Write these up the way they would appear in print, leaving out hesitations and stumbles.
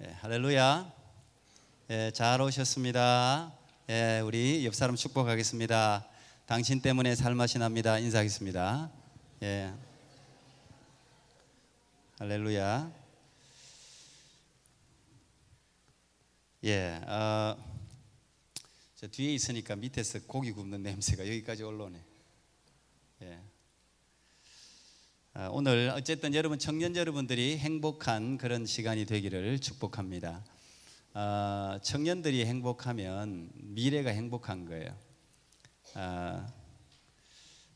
할렐루야. 잘 오셨습니다. 우리 옆 사람 축복하겠습니다. 당신 때문에 살맛이 납니다. 인사하겠습니다. 할렐루야. 저 뒤에 있으니까 밑에서 고기 굽는 냄새가 여기까지 올라오네. 오늘 어쨌든 여러분 청년 여러분들이 행복한 그런 시간이 되기를 축복합니다. 청년들이 행복하면 미래가 행복한 거예요.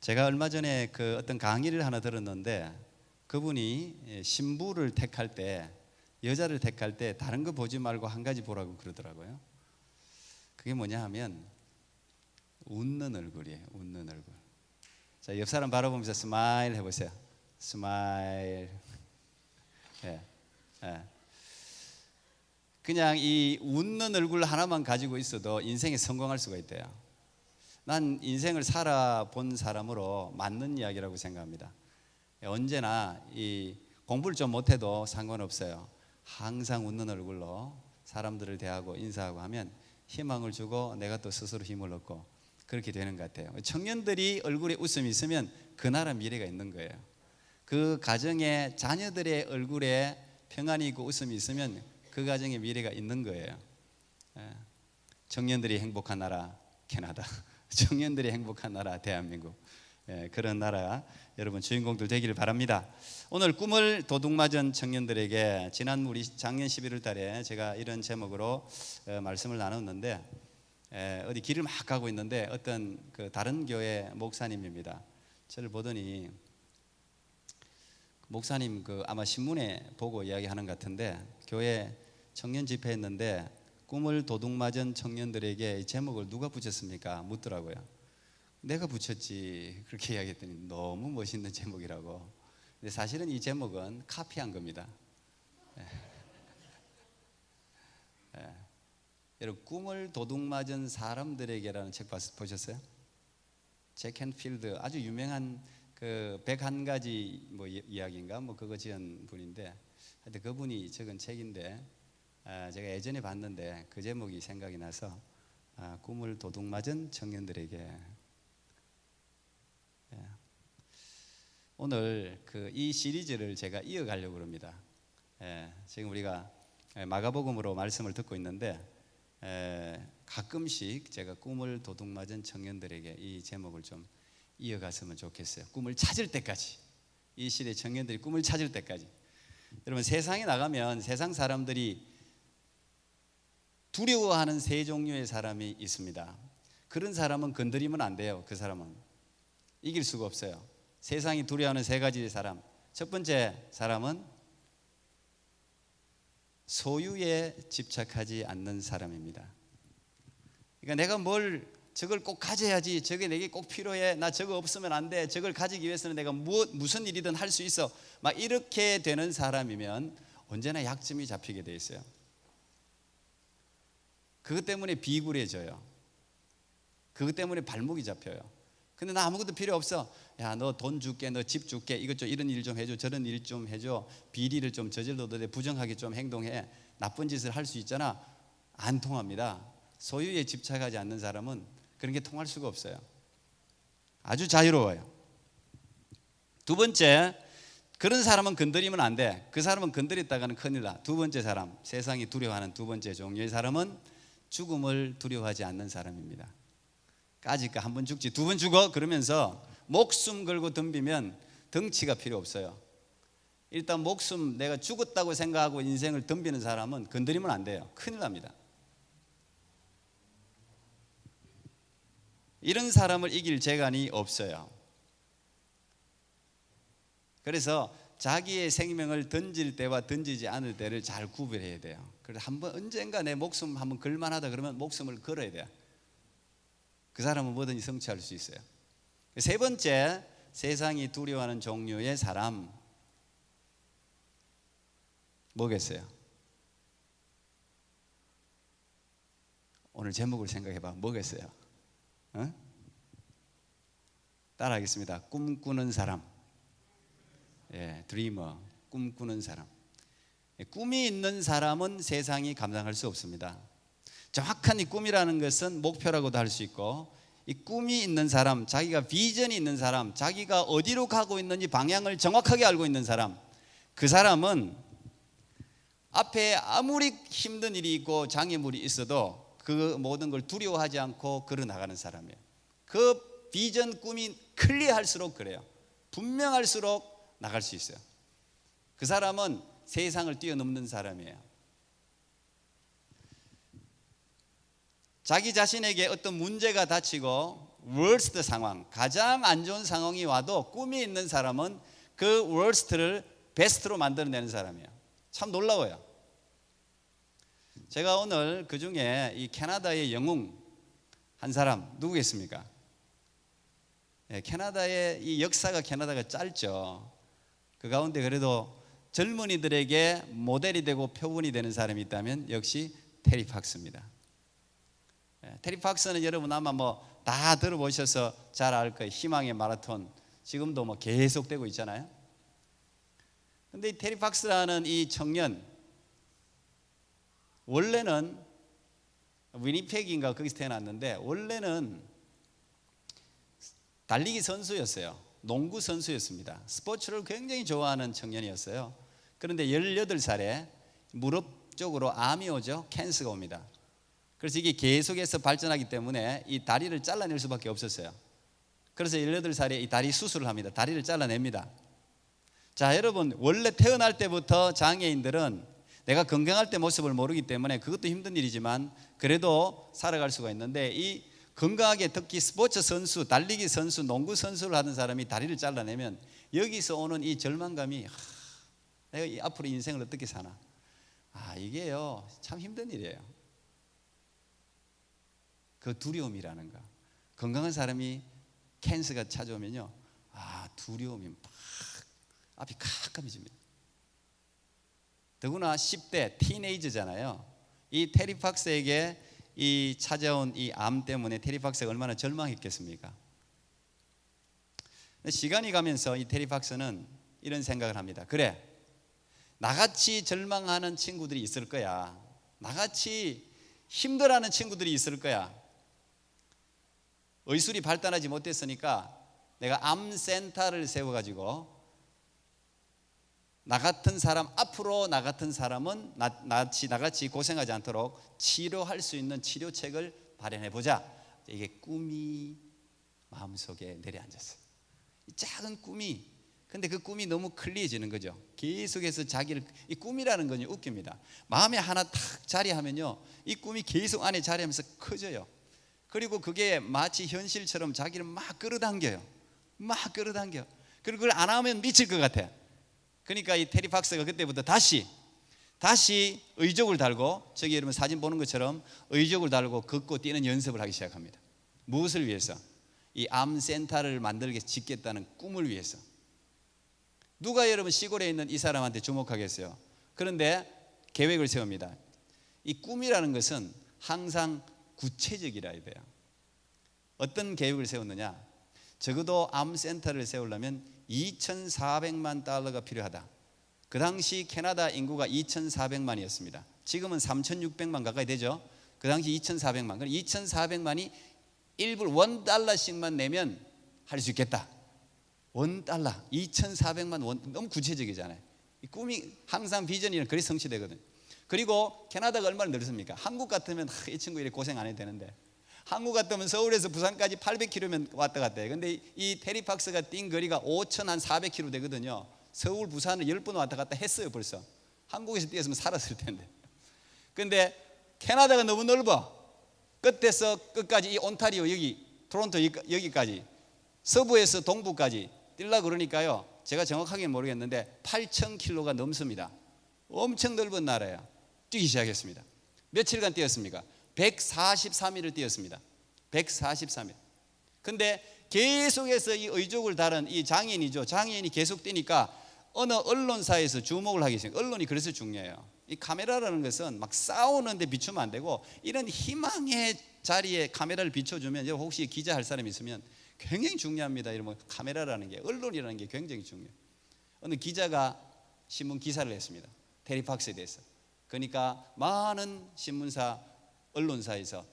제가 얼마 전에 그 어떤 강의를 하나 들었는데 그분이 신부를 택할 때, 여자를 택할 때 다른 거 보지 말고 한 가지 보라고 그러더라고요. 그게 뭐냐 하면 웃는 얼굴이에요. 웃는 얼굴. 자, 옆 사람 바라보면서 스마일 해보세요. 스마일. 그냥 이 웃는 얼굴 하나만 가지고 있어도 인생에 성공할 수가 있대요. 난 인생을 살아본 사람으로 맞는 이야기라고 생각합니다. 언제나 이 공부를 좀 못해도 상관없어요. 항상 웃는 얼굴로 사람들을 대하고 인사하고 하면 희망을 주고 내가 또 스스로 힘을 얻고 그렇게 되는 것 같아요. 청년들이 얼굴에 웃음이 있으면 그 나라 미래가 있는 거예요. 그 가정의 자녀들의 얼굴에 평안이 있고 웃음이 있으면 그 가정의 미래가 있는 거예요. 청년들이 행복한 나라 캐나다, 청년들이 행복한 나라 대한민국, 그런 나라 여러분 주인공들 되기를 바랍니다. 오늘 꿈을 도둑맞은 청년들에게 지난 우리 작년 11월 달에 제가 이런 제목으로 말씀을 나눴는데 어디 길을 막 가고 있는데 어떤 그 다른 교회 목사님입니다. 저를 보더니 목사님 그 아마 신문에 보고 이야기하는 것 같은데 교회 청년 집회했는데 꿈을 도둑맞은 청년들에게 이 제목을 누가 붙였습니까? 묻더라고요. 내가 붙였지 그렇게 이야기했더니 너무 멋있는 제목이라고. 근데 사실은 이 제목은 카피한 겁니다. 여러분 꿈을 도둑맞은 사람들에게라는 책 보셨어요? 잭 캔필드 아주 유명한 그 101가지 뭐 이야기인가 뭐 그거 지은 분인데 하여튼 그분이 적은 책인데 제가 예전에 봤는데 그 제목이 생각이 나서 꿈을 도둑맞은 청년들에게. 오늘 그 이 시리즈를 제가 이어가려고 합니다. 지금 우리가 마가복음으로 말씀을 듣고 있는데 가끔씩 제가 꿈을 도둑맞은 청년들에게 이 제목을 좀 이어갔으면 좋겠어요. 꿈을 찾을 때까지, 이 시대 청년들이 꿈을 찾을 때까지. 여러분 세상에 나가면 세상 사람들이 두려워하는 세 종류의 사람이 있습니다. 그런 사람은 건드리면 안 돼요. 그 사람은 이길 수가 없어요. 세상이 두려워하는 세 가지의 사람. 첫 번째 사람은 소유에 집착하지 않는 사람입니다. 그러니까 내가 저걸 꼭 가져야지, 저게 내게 꼭 필요해, 나 저거 없으면 안 돼, 저걸 가지기 위해서는 내가 무슨 일이든 할 수 있어, 막 이렇게 되는 사람이면 언제나 약점이 잡히게 돼 있어요. 그것 때문에 비굴해져요. 그것 때문에 발목이 잡혀요. 근데 나 아무것도 필요 없어. 야, 너 돈 줄게, 너 집 줄게, 이것 좀 이런 일 좀 해줘, 저런 일 좀 해줘, 비리를 좀 저질러도 돼, 부정하게 좀 행동해, 나쁜 짓을 할 수 있잖아. 안 통합니다. 소유에 집착하지 않는 사람은 그런 게 통할 수가 없어요. 아주 자유로워요. 두 번째, 그런 사람은 건드리면 안 돼. 그 사람은 건드렸다가는 큰일 나. 두 번째 사람, 세상이 두려워하는 두 번째 종류의 사람은 죽음을 두려워하지 않는 사람입니다. 까짓까 한 번 죽지 두 번 죽어 그러면서 목숨 걸고 덤비면 덩치가 필요 없어요. 일단 목숨 내가 죽었다고 생각하고 인생을 덤비는 사람은 건드리면 안 돼요. 큰일 납니다. 이런 사람을 이길 재간이 없어요. 그래서 자기의 생명을 던질 때와 던지지 않을 때를 잘 구별해야 돼요. 그래서 한번 언젠가 내 목숨 한번 걸만하다 그러면 목숨을 걸어야 돼요. 그 사람은 뭐든지 성취할 수 있어요. 세 번째, 세상이 두려워하는 종류의 사람 뭐겠어요? 오늘 제목을 생각해봐. 뭐겠어요? 따라하겠습니다. 꿈꾸는 사람. 드리머, 꿈꾸는 사람. 꿈이 있는 사람은 세상이 감당할 수 없습니다. 정확한 이 꿈이라는 것은 목표라고도 할 수 있고, 이 꿈이 있는 사람, 자기가 비전이 있는 사람, 자기가 어디로 가고 있는지 방향을 정확하게 알고 있는 사람, 그 사람은 앞에 아무리 힘든 일이 있고 장애물이 있어도 그 모든 걸 두려워하지 않고 걸어나가는 사람이에요. 그 비전 꿈이 클리어할수록 그래요. 분명할수록 나갈 수 있어요. 그 사람은 세상을 뛰어넘는 사람이에요. 자기 자신에게 어떤 문제가 닥치고 worst 상황, 가장 안 좋은 상황이 와도 꿈이 있는 사람은 그 worst를 best로 만들어내는 사람이에요. 참 놀라워요. 제가 오늘 그 중에 이 캐나다의 영웅 한 사람 누구겠습니까? 캐나다의 이 역사가 캐나다가 짧죠. 그 가운데 그래도 젊은이들에게 모델이 되고 표본이 되는 사람이 있다면 역시 테리 팍스입니다. 테리 팍스는 여러분 아마 뭐 다 들어보셔서 잘 알 거예요. 희망의 마라톤 지금도 뭐 계속되고 있잖아요. 근데 이 테리 팍스라는 이 청년, 원래는 위니펙인가 거기서 태어났는데 원래는 달리기 선수였어요. 농구 선수였습니다. 스포츠를 굉장히 좋아하는 청년이었어요. 그런데 18살에 무릎 쪽으로 암이 오죠. 캔서가 옵니다. 그래서 이게 계속해서 발전하기 때문에 이 다리를 잘라낼 수밖에 없었어요. 그래서 18살에 이 다리 수술을 합니다. 다리를 잘라냅니다. 자, 여러분, 원래 태어날 때부터 장애인들은 내가 건강할 때 모습을 모르기 때문에 그것도 힘든 일이지만 그래도 살아갈 수가 있는데, 이 건강하게 특히 스포츠 선수, 달리기 선수, 농구 선수를 하는 사람이 다리를 잘라내면 여기서 오는 이 절망감이, 내가 앞으로 인생을 어떻게 사나, 이게요 참 힘든 일이에요. 그 두려움이라는 거. 건강한 사람이 캔서가 찾아오면요, 두려움이 막 앞이 깜깜해집니다. 더구나 10대 티네이저잖아요. 이 테리 팍스에게 이 찾아온 이 암 때문에 테리 팍스가 얼마나 절망했겠습니까? 시간이 가면서 이 테리 팍스는 이런 생각을 합니다. 그래, 나같이 절망하는 친구들이 있을 거야. 나같이 힘들어하는 친구들이 있을 거야. 의술이 발달하지 못했으니까 내가 암센터를 세워가지고 나 같은 사람, 앞으로 나 같은 사람은 나같이 고생하지 않도록 치료할 수 있는 치료책을 마련해보자. 이게 꿈이 마음속에 내려앉았어요. 이 작은 꿈이, 근데 그 꿈이 너무 클리해지는 거죠. 계속해서 자기를, 이 꿈이라는 건 웃깁니다. 마음에 하나 탁 자리하면요, 이 꿈이 계속 안에 자리하면서 커져요. 그리고 그게 마치 현실처럼 자기를 막 끌어당겨요. 막 끌어당겨. 그리고 그걸 안 하면 미칠 것 같아. 그러니까 이 테리 팍스가 그때부터 다시 의족을 달고, 저기 여러분 사진 보는 것처럼 의족을 달고 걷고 뛰는 연습을 하기 시작합니다. 무엇을 위해서? 이 암센터를 만들게 짓겠다는 꿈을 위해서. 누가 여러분 시골에 있는 이 사람한테 주목하겠어요? 그런데 계획을 세웁니다. 이 꿈이라는 것은 항상 구체적이라 해야 돼요. 어떤 계획을 세웠느냐? 적어도 암센터를 세우려면 2,400만 달러가 필요하다. 그 당시 캐나다 인구가 2,400만이었습니다. 지금은 3,600만 가까이 되죠. 그 당시 2,400만. 그럼 2,400만이 1불 $1씩만 내면 할 수 있겠다. $1, 2,400만 원, 너무 구체적이잖아요. 이 꿈이 항상 비전이는 그리 성취되거든요. 그리고 캐나다가 얼마나 넓습니까? 한국 같으면 이 친구 이렇게 고생 안 해도 되는데, 한국 같으면 서울에서 부산까지 800km면 왔다 갔다 해요. 근데 이 테리 팍스가 뛴 거리가 5,400km 되거든요. 서울, 부산을 10번 왔다 갔다 했어요 벌써. 한국에서 뛰었으면 살았을 텐데. 근데 캐나다가 너무 넓어. 끝에서 끝까지, 이 온타리오 여기, 토론토 여기까지, 서부에서 동부까지 뛰려고 그러니까요, 제가 정확하게는 모르겠는데 8,000km가 넘습니다. 엄청 넓은 나라예요. 뛰기 시작했습니다. 며칠간 뛰었습니까? 143일을 뛰었습니다. 143일. 근데 계속해서 이 의족을 다른 이 장애인이죠. 장애인이 계속 뛰니까 어느 언론사에서 주목을 하기 시작해요. 언론이 그래서 중요해요. 이 카메라라는 것은 막 싸우는데 비추면 안 되고, 이런 희망의 자리에 카메라를 비춰주면, 혹시 기자할 사람이 있으면 굉장히 중요합니다. 이러면 카메라라는 게, 언론이라는 게 굉장히 중요해요. 어느 기자가 신문 기사를 했습니다. 테리 팍스에 대해서. 그러니까 많은 신문사, 언론사에서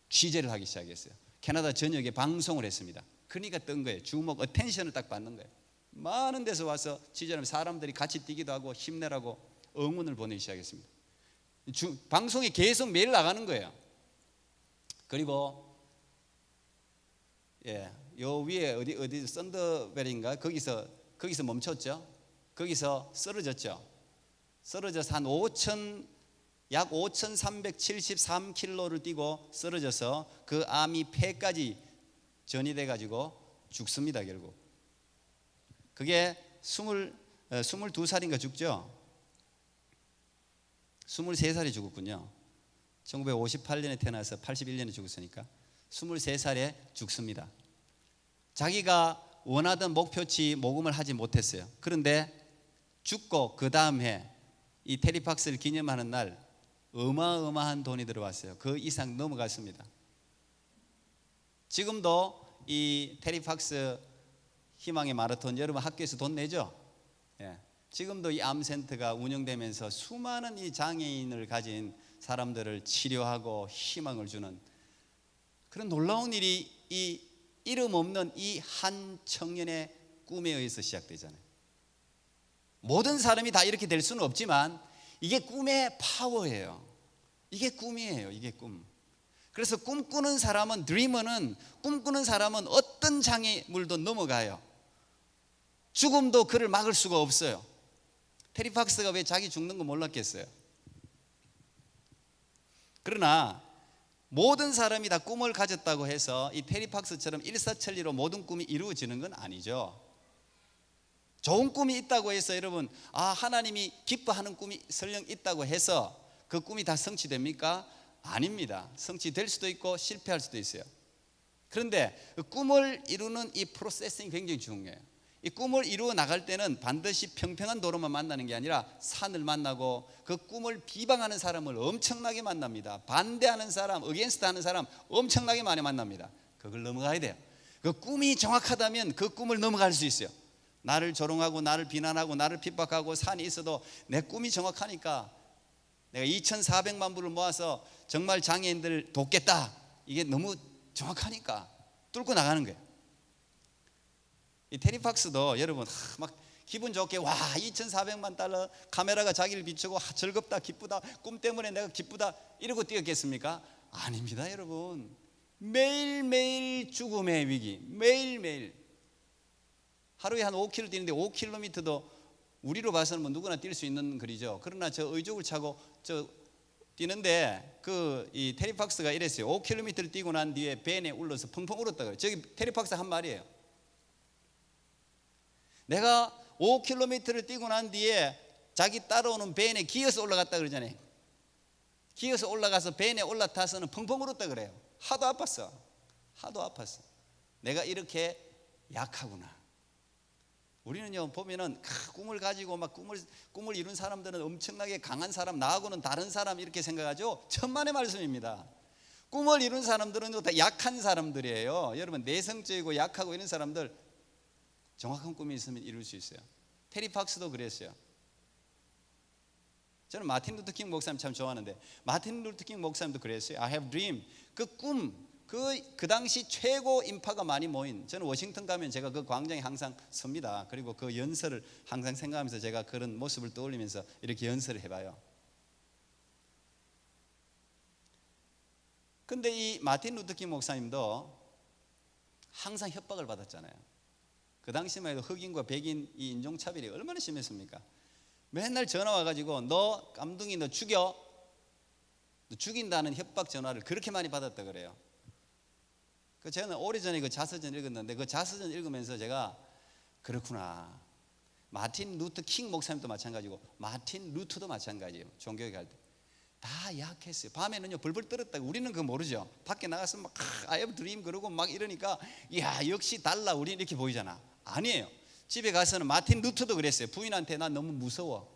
취재를 하기 시작했어요. 캐나다 전역에 방송을 했습니다. 그러니까 뜬 거예요. 주목, 어텐션을 딱 받는 거예요. 많은 데서 와서 취재하면 사람들이 같이 뛰기도 하고 힘내라고 응원을 보내기 시작했습니다. 방송이 계속 매일 나가는 거예요. 그리고 요 위에 어디 썬더벨인가 거기서 멈췄죠. 거기서 쓰러졌죠. 쓰러져서 약 5,373km를 뛰고 쓰러져서 그 암이 폐까지 전이돼 가지고 죽습니다. 결국 그게 22살인가 죽죠. 23살에 죽었군요. 1958년에 태어나서 81년에 죽었으니까 23살에 죽습니다. 자기가 원하던 목표치 모금을 하지 못했어요. 그런데 죽고 그 다음 해 이 테리 팍스를 기념하는 날 어마어마한 돈이 들어왔어요. 그 이상 넘어갔습니다. 지금도 이 테리 팍스 희망의 마라톤 여러분 학교에서 돈 내죠? 지금도 이 암센터가 운영되면서 수많은 이 장애인을 가진 사람들을 치료하고 희망을 주는 그런 놀라운 일이 이 이름 없는 이 한 청년의 꿈에 의해서 시작되잖아요. 모든 사람이 다 이렇게 될 수는 없지만 이게 꿈의 파워예요. 이게 꿈이에요. 이게 꿈. 그래서 꿈꾸는 사람은, 드리머는, 꿈꾸는 사람은 어떤 장애물도 넘어가요. 죽음도 그를 막을 수가 없어요. 테리 팍스가 왜 자기 죽는 거 몰랐겠어요? 그러나 모든 사람이 다 꿈을 가졌다고 해서 이 테리 팍스처럼 일사천리로 모든 꿈이 이루어지는 건 아니죠. 좋은 꿈이 있다고 해서 여러분 하나님이 기뻐하는 꿈이 설령 있다고 해서 그 꿈이 다 성취됩니까? 아닙니다. 성취될 수도 있고 실패할 수도 있어요. 그런데 그 꿈을 이루는 이 프로세싱이 굉장히 중요해요. 이 꿈을 이루어 나갈 때는 반드시 평평한 도로만 만나는 게 아니라 산을 만나고 그 꿈을 비방하는 사람을 엄청나게 만납니다. 반대하는 사람, 어게인스트 하는 사람 엄청나게 많이 만납니다. 그걸 넘어가야 돼요. 그 꿈이 정확하다면 그 꿈을 넘어갈 수 있어요. 나를 조롱하고 나를 비난하고 나를 핍박하고 산이 있어도 내 꿈이 정확하니까 내가 2,400만 불을 모아서 정말 장애인들 돕겠다. 이게 너무 정확하니까 뚫고 나가는 거예요. 이 테리 팍스도 여러분 막 기분 좋게 2,400만 달러 카메라가 자기를 비추고 즐겁다 기쁘다 꿈 때문에 내가 기쁘다 이러고 뛰었겠습니까? 아닙니다. 여러분 매일매일 죽음의 위기, 매일매일 하루에 한 5km 뛰는데 5km도 우리로 봐서는 뭐 누구나 뛸 수 있는 거리죠. 그러나 저 의족을 차고 뛰는데 이 테리 팍스가 이랬어요. 5km를 뛰고 난 뒤에 벤에 울러서 펑펑 울었다 그래요. 저기 테리 팍스 한 말이에요. 내가 5km를 뛰고 난 뒤에 자기 따라오는 벤에 기어서 올라갔다 그러잖아요. 기어서 올라가서 벤에 올라타서는 펑펑 울었다 그래요. 하도 아팠어. 내가 이렇게 약하구나. 우리는요 보면은 꿈을 가지고 막 꿈을 이룬 사람들은 엄청나게 강한 사람, 나하고는 다른 사람 이렇게 생각하죠. 천만의 말씀입니다. 꿈을 이룬 사람들은 다 약한 사람들이에요. 여러분 내성적이고 약하고 이런 사람들 정확한 꿈이 있으면 이룰 수 있어요. 테리 팍스도 그랬어요. 저는 마틴 루터 킹 목사님 참 좋아하는데 마틴 루터 킹 목사님도 그랬어요. I have dream. 그 꿈, 그 당시 최고 인파가 많이 모인, 저는 워싱턴 가면 제가 그 광장에 항상 섭니다. 그리고 그 연설을 항상 생각하면서 제가 그런 모습을 떠올리면서 이렇게 연설을 해봐요. 근데 이 마틴 루터 킹 목사님도 항상 협박을 받았잖아요. 그 당시만 해도 흑인과 백인 이 인종차별이 얼마나 심했습니까? 맨날 전화 와가지고 너 깜둥이 너 죽여, 너 죽인다는 협박 전화를 그렇게 많이 받았다 그래요. 저는 오래전에 그 자서전 읽었는데 그 자서전 읽으면서 제가 그렇구나. 마틴 루터 킹 목사님도 마찬가지고 마틴 루터도 마찬가지예요. 종교에 갈 때 다 약했어요. 밤에는요 벌벌 떨었다고. 우리는 그거 모르죠. 밖에 나가서 막 I have dream 그러고 막 이러니까 야 역시 달라 우리는 이렇게 보이잖아. 아니에요. 집에 가서는 마틴 루터도 그랬어요. 부인한테 나 너무 무서워.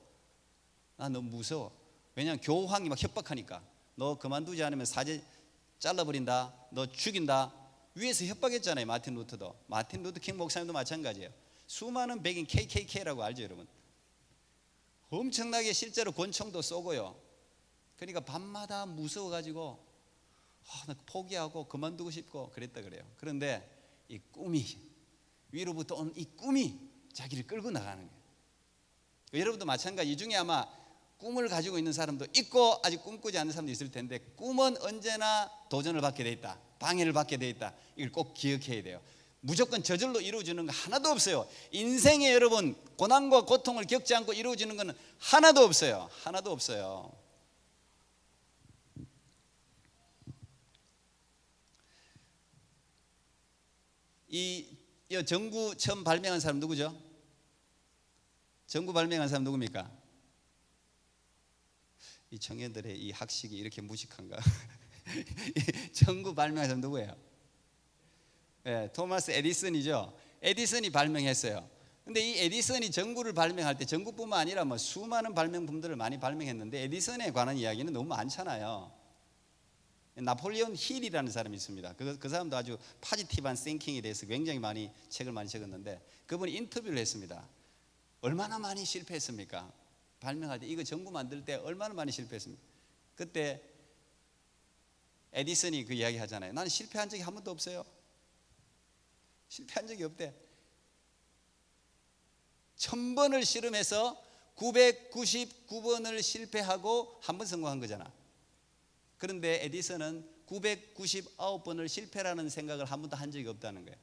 왜냐하면 교황이 막 협박하니까 너 그만두지 않으면 사제 잘라버린다. 너 죽인다. 위에서 협박했잖아요. 마틴 루터도. 마틴 루터 킹 목사님도 마찬가지예요. 수많은 백인 KKK라고 알죠 여러분? 엄청나게 실제로 권총도 쏘고요. 그러니까 밤마다 무서워가지고 나 포기하고 그만두고 싶고 그랬다 그래요. 그런데 이 꿈이, 위로부터 온 이 꿈이 자기를 끌고 나가는 거예요. 여러분도 마찬가지. 이 중에 아마 꿈을 가지고 있는 사람도 있고 아직 꿈꾸지 않는 사람도 있을 텐데, 꿈은 언제나 도전을 받게 돼 있다, 방해를 받게 돼 있다. 이걸 꼭 기억해야 돼요. 무조건 저절로 이루어지는 거 하나도 없어요. 인생에 여러분 고난과 고통을 겪지 않고 이루어지는 것은 하나도 없어요. 하나도 없어요. 이 전구 처음 발명한 사람 누구죠? 전구 발명한 사람 누굽니까? 이 청년들의 이 학식이 이렇게 무식한가? 전구 발명한 사람 누구예요? 네, 토마스 에디슨이죠. 에디슨이 발명했어요. 근데 이 에디슨이 전구를 발명할 때 전구뿐만 아니라 뭐 수많은 발명품들을 많이 발명했는데 에디슨에 관한 이야기는 너무 많잖아요. 나폴리온 힐이라는 사람이 있습니다. 그 사람도 아주 포지티브한 띵킹에 대해서 굉장히 많이 책을 많이 적었는데, 그분이 인터뷰를 했습니다. 얼마나 많이 실패했습니까? 발명할 때, 이거 전구 만들 때 얼마나 많이 실패했습니까? 그때 에디슨이 그 이야기 하잖아요. 나는 실패한 적이 한 번도 없어요. 실패한 적이 없대. 1000번을 실험해서 999번을 실패하고 한 번 성공한 거잖아. 그런데 에디슨은 999번을 실패라는 생각을 한 번도 한 적이 없다는 거예요.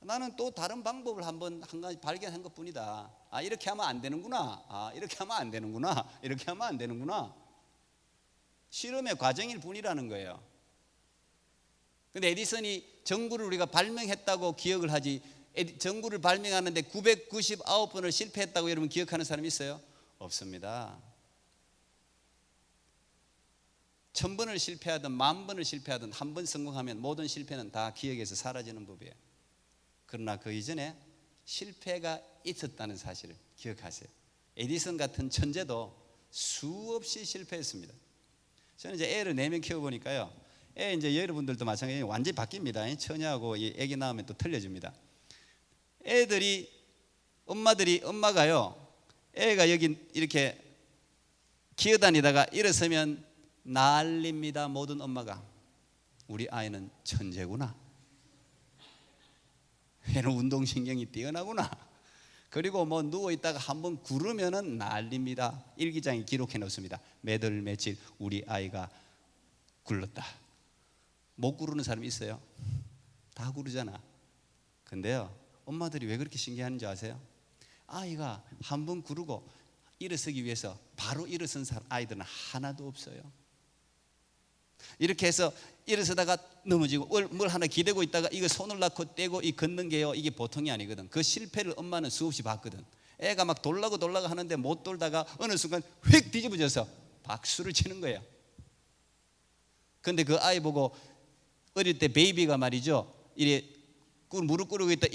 나는 또 다른 방법을 한 가지 발견한 것 뿐이다. 아, 이렇게 하면 안 되는구나. 아, 이렇게 하면 안 되는구나. 이렇게 하면 안 되는구나. 실험의 과정일 뿐이라는 거예요. 근데 에디슨이 전구를 우리가 발명했다고 기억을 하지, 전구를 발명하는데 999번을 실패했다고 여러분 기억하는 사람이 있어요? 없습니다. 1000번을 실패하든 10,000번을 실패하든 한 번 성공하면 모든 실패는 다 기억에서 사라지는 법이에요. 그러나 그 이전에 실패가 있었다는 사실을 기억하세요. 에디슨 같은 천재도 수없이 실패했습니다. 저는 이제 애를 4명 키워보니까요, 애 이제 여러분들도 마찬가지로 완전히 바뀝니다. 처녀하고 애기 낳으면 또 틀려집니다. 애들이 엄마가요, 애가 여기 이렇게 기어다니다가 일어서면 난립니다. 모든 엄마가 우리 아이는 천재구나, 얘는 운동신경이 뛰어나구나. 그리고 뭐 누워있다가 한번 구르면은 난립니다. 일기장에 기록해 놓습니다. 몇 월 며칠 우리 아이가 굴렀다. 못 구르는 사람이 있어요? 다 구르잖아. 근데요, 엄마들이 왜 그렇게 신기한지 아세요? 아이가 한번 구르고 일어서기 위해서 바로 일어선 아이들은 하나도 없어요. 이렇게 해서 일어서다가 넘어지고 뭘 하나 기대고 있다가 이거 손을 낳고 떼고 이 걷는 게요, 이게 보통이 아니거든. 그 실패를 엄마는 수없이 봤거든. 애가 막 돌라고 하는데 못 돌다가 어느 순간 휙 뒤집어져서 박수를 치는 거예요. 근데 그 아이 보고 어릴 때 베이비가 말이죠, 이래 무릎 꿇고 있다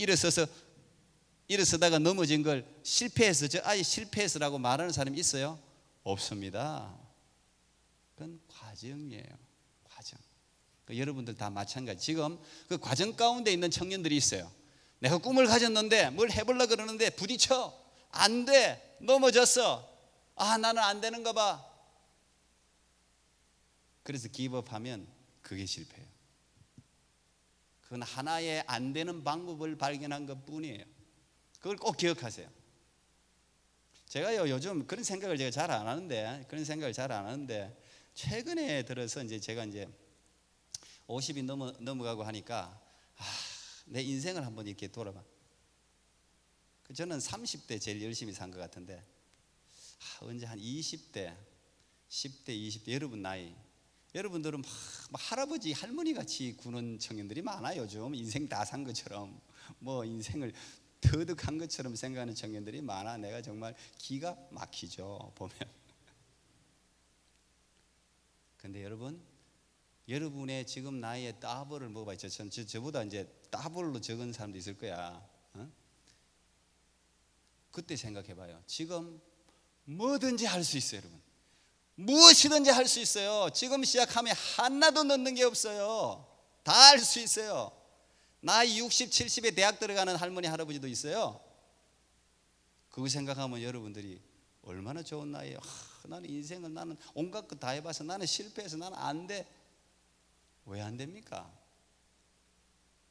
일어서다가 넘어진 걸 실패해서, 저 아이 실패해서라고 말하는 사람이 있어요? 없습니다. 그건 과정이에요. 과정. 여러분들 다 마찬가지. 지금 그 과정 가운데 있는 청년들이 있어요. 내가 꿈을 가졌는데 뭘 해보려고 그러는데 부딪혀, 안 돼, 넘어졌어. 아, 나는 안 되는가 봐. 그래서 기브업하면 그게 실패예요. 그건 하나의 안 되는 방법을 발견한 것 뿐이에요. 그걸 꼭 기억하세요. 제가요, 요즘 그런 생각을 제가 잘 안 하는데 최근에 들어서 이제 제가 이제 50이 넘어가고 하니까 내 인생을 한번 이렇게 돌아봐. 저는 30대 제일 열심히 산 것 같은데, 언제 한 20대, 10대, 20대 여러분 나이, 여러분들은 막 할아버지 할머니 같이 구는 청년들이 많아요. 요즘 인생 다 산 것처럼, 뭐 인생을 터득한 것처럼 생각하는 청년들이 많아. 내가 정말 기가 막히죠, 보면. 근데 여러분의 지금 나이에 따블을 먹어봐요. 저보다 이제 따블로 적은 사람도 있을 거야. 그때 생각해봐요. 지금 뭐든지 할 수 있어요, 여러분. 무엇이든지 할 수 있어요. 지금 시작하면 하나도 넣는 게 없어요. 다 할 수 있어요. 나이 60, 70에 대학 들어가는 할머니, 할아버지도 있어요. 그거 생각하면 여러분들이 얼마나 좋은 나이에요. 나는 인생을 나는 온갖 것 다 해봐서 나는 실패해서 나는 안 돼. 왜 안 됩니까?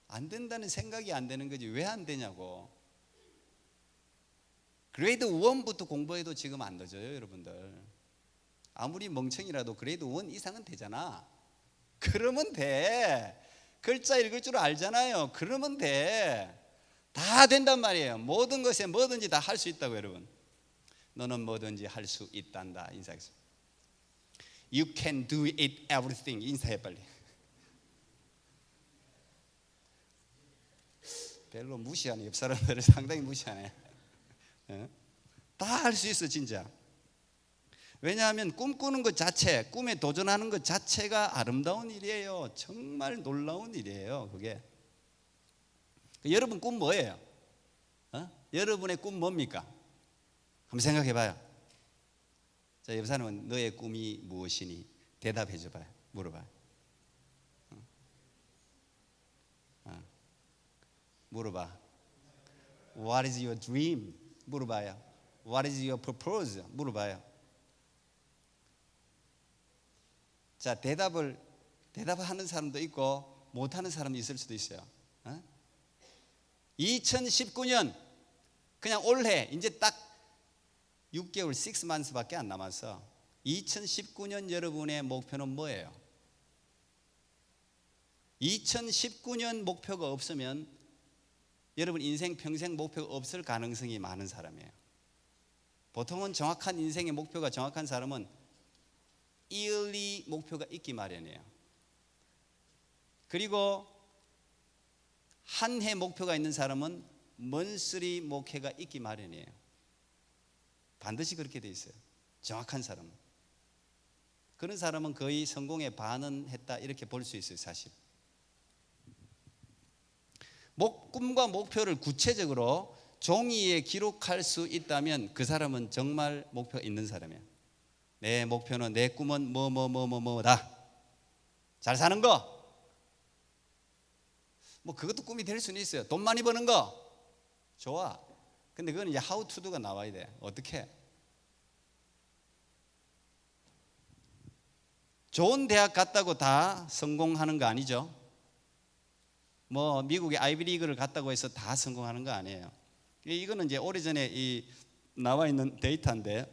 안 된다는 생각이 안 되는 거지 왜 안 되냐고. 그레이드 1부터 공부해도 지금 안 늦어요 여러분들. 아무리 멍청이라도 그레이드 1 이상은 되잖아. 그러면 돼. 글자 읽을 줄 알잖아요. 그러면 돼. 다 된단 말이에요. 모든 것에 뭐든지 다 할 수 있다고 여러분. 너는 뭐든지 할 수 있단다. 인사하겠습니다. You can do it everything. 인사해 빨리. 별로 무시하네. 옆 사람들을 상당히 무시하네. 다 할 수 있어 진짜. 왜냐하면 꿈꾸는 것 자체, 꿈에 도전하는 것 자체가 아름다운 일이에요. 정말 놀라운 일이에요 그게. 여러분 꿈 뭐예요? 여러분의 꿈 뭡니까? 한번 생각해 봐요. 자, 옆 사람은 너의 꿈이 무엇이니? 대답해 줘봐요. 물어봐요. 물어봐. What is your dream? 물어봐요. What is your purpose? 물어봐요. 자, 대답하는 사람도 있고 못하는 사람도 있을 수도 있어요. 2019년 그냥 올해 이제 딱 6개월 6months밖에 안 남았어. 2019년 여러분의 목표는 뭐예요? 2019년 목표가 없으면 여러분 인생 평생 목표가 없을 가능성이 많은 사람이에요. 보통은 정확한 인생의 목표가 정확한 사람은 yearly 목표가 있기 마련이에요. 그리고 한 해 목표가 있는 사람은 monthly 목표가 있기 마련이에요. 반드시 그렇게 돼 있어요. 정확한 사람은. 그런 사람은 거의 성공의 반은 했다 이렇게 볼 수 있어요 사실. 꿈과 목표를 구체적으로 종이에 기록할 수 있다면 그 사람은 정말 목표가 있는 사람이에요. 내 목표는 내 꿈은 뭐다. 잘 사는 거. 뭐 그것도 꿈이 될 수는 있어요. 돈 많이 버는 거. 좋아. 근데 그건 이제 how to do가 나와야 돼. 어떻게? 좋은 대학 갔다고 다 성공하는 거 아니죠. 뭐 미국의 아이비리그를 갔다고 해서 다 성공하는 거 아니에요. 이거는 이제 오래전에 나와 있는 데이터인데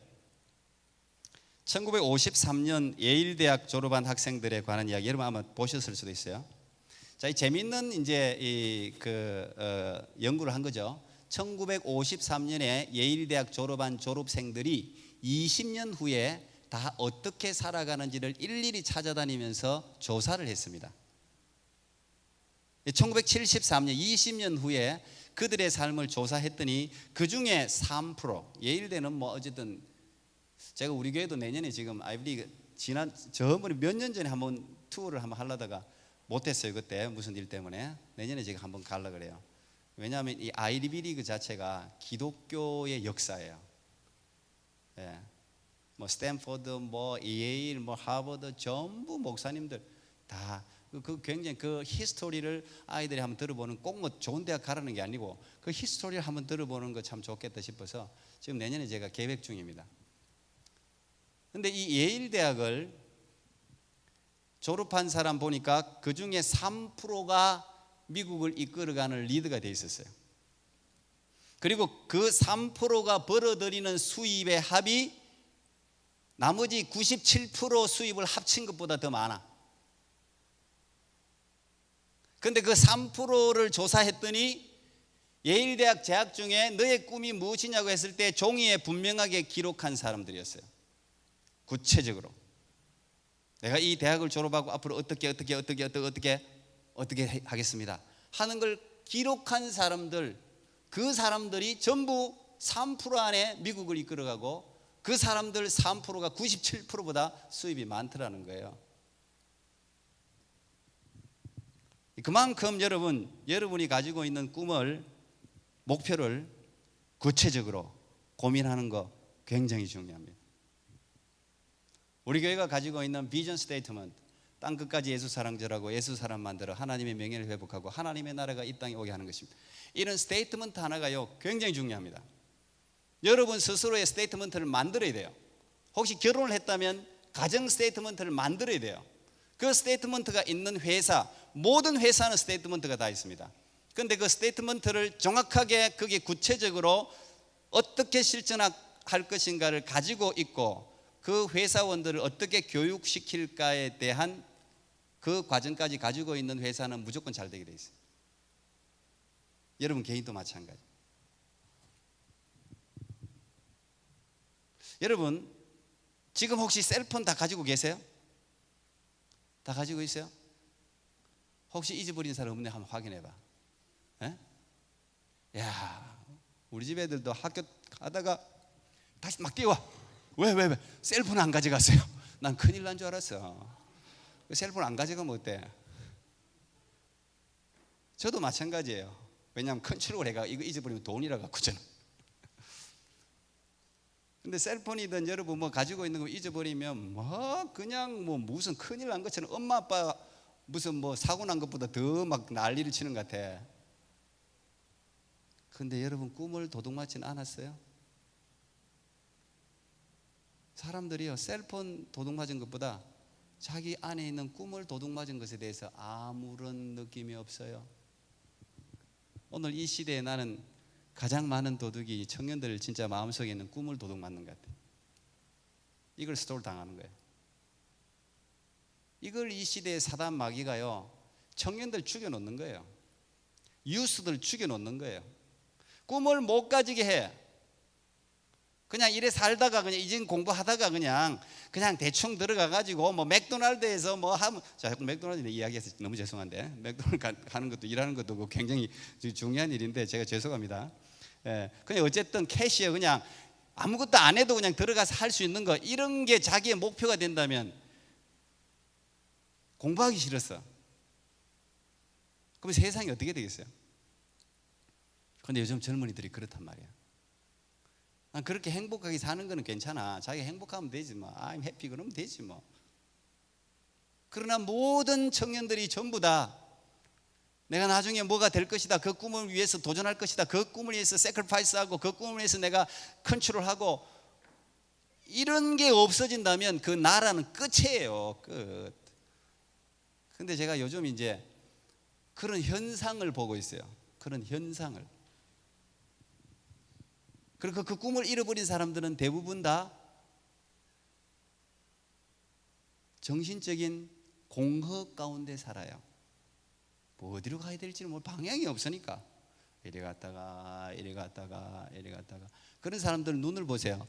1953년 예일 대학 졸업한 학생들에 관한 이야기 여러분 아마 보셨을 수도 있어요. 자, 이 재미있는 이제 연구를 한 거죠. 1953년에 예일 대학 졸업한 졸업생들이 20년 후에 다 어떻게 살아가는지를 일일이 찾아다니면서 조사를 했습니다. 1973년 20년 후에 그들의 삶을 조사했더니 그 중에 3% 예일대는 뭐 어쨌든 제가 우리 교회도 내년에 지금 아이비리그 저번에 몇 년 전에 한번 투어를 한번 하려다가 못했어요. 그때 무슨 일 때문에. 내년에 제가 한번 가려고 그래요. 왜냐하면 이 아이비리그 자체가 기독교의 역사예요. 예. 뭐 스탠포드, 뭐 예일, 뭐 하버드 전부 목사님들 다 그 굉장히 그 히스토리를 아이들이 한번 들어보는 꼭 뭐 좋은 대학 가라는 게 아니고 그 히스토리를 한번 들어보는 거 참 좋겠다 싶어서 지금 내년에 제가 계획 중입니다. 근데 이 예일 대학을 졸업한 사람 보니까 그 중에 3%가 미국을 이끌어가는 리더가 돼 있었어요. 그리고 그 3%가 벌어들이는 수입의 합이 나머지 97% 수입을 합친 것보다 더 많아. 근데 그 3%를 조사했더니 예일대학 재학 중에 너의 꿈이 무엇이냐고 했을 때 종이에 분명하게 기록한 사람들이었어요. 구체적으로 내가 이 대학을 졸업하고 앞으로 어떻게 하겠습니다 하는 걸 기록한 사람들, 그 사람들이 전부 3% 안에 미국을 이끌어가고 그 사람들 3%가 97%보다 수입이 많더라는 거예요. 그만큼 여러분이 가지고 있는 꿈을, 목표를 구체적으로 고민하는 거 굉장히 중요합니다. 우리 교회가 가지고 있는 비전 스테이트먼트, 땅 끝까지 예수 사랑절하고 예수 사람 만들어 하나님의 명예를 회복하고 하나님의 나라가 이 땅에 오게 하는 것입니다. 이런 스테이트먼트 하나가요 굉장히 중요합니다. 여러분 스스로의 스테이트먼트를 만들어야 돼요. 혹시 결혼을 했다면 가정 스테이트먼트를 만들어야 돼요. 그 스테이트먼트가 있는 회사, 모든 회사는 스테이트먼트가 다 있습니다. 그런데 그 스테이트먼트를 정확하게 그게 구체적으로 어떻게 실천할 것인가를 가지고 있고 그 회사원들을 어떻게 교육시킬까에 대한 그 과정까지 가지고 있는 회사는 무조건 잘 되게 돼 있어요. 여러분 개인도 마찬가지. 여러분 지금 혹시 셀폰 다 가지고 계세요? 다 가지고 있어요? 혹시 잊어버린 사람 없네 한번 확인해 봐. 야, 우리 집 애들도 학교 가다가 다시 막 뛰어와. 왜? 셀폰 안 가져갔어요. 난 큰일 난 줄 알았어. 셀폰 안 가져가면 어때? 저도 마찬가지예요. 왜냐하면 컨트롤 해가 이거 잊어버리면 돈이라 갖고 저는. 근데 셀폰이든 여러분 뭐 가지고 있는 거 잊어버리면 뭐 그냥 뭐 무슨 큰일 난 것처럼 엄마 아빠 무슨 뭐 사고 난 것보다 더 막 난리를 치는 것 같아. 근데 여러분 꿈을 도둑맞지는 않았어요? 사람들이요 셀폰 도둑맞은 것보다 자기 안에 있는 꿈을 도둑맞은 것에 대해서 아무런 느낌이 없어요. 오늘 이 시대에 나는 가장 많은 도둑이 청년들 진짜 마음속에 있는 꿈을 도둑맞는 것 같아요. 이걸 스톨 당하는 거예요. 이걸 이 시대의 사단 마귀가요 청년들 죽여놓는 거예요. 유스들 죽여놓는 거예요. 꿈을 못 가지게 해. 그냥 이래 살다가 그냥 이젠 공부하다가 그냥 대충 들어가 가지고 뭐 맥도날드에서 뭐 하면 자 자꾸 맥도날드 이야기해서 너무 죄송한데 맥도날드 가는 것도 일하는 것도 굉장히 중요한 일인데 제가 죄송합니다. 예, 그냥 어쨌든 캐시어 그냥 아무것도 안 해도 그냥 들어가서 할 수 있는 거 이런 게 자기의 목표가 된다면 공부하기 싫었어. 그럼 세상이 어떻게 되겠어요? 그런데 요즘 젊은이들이 그렇단 말이야. 난 그렇게 행복하게 사는 거는 괜찮아. 자기가 행복하면 되지 뭐. I'm happy 그러면 되지 뭐. 그러나 모든 청년들이 전부 다 내가 나중에 뭐가 될 것이다. 그 꿈을 위해서 도전할 것이다. 그 꿈을 위해서 sacrifice하고 그 꿈을 위해서 내가 컨트롤하고 이런 게 없어진다면 그 나라는 끝이에요. 끝. 근데 제가 요즘 이제 그런 현상을 보고 있어요. 그런 현상을. 그리고 그 꿈을 잃어버린 사람들은 대부분 다 정신적인 공허 가운데 살아요. 뭐 어디로 가야 될지는 뭐 방향이 없으니까 이리 갔다가 그런 사람들 눈을 보세요.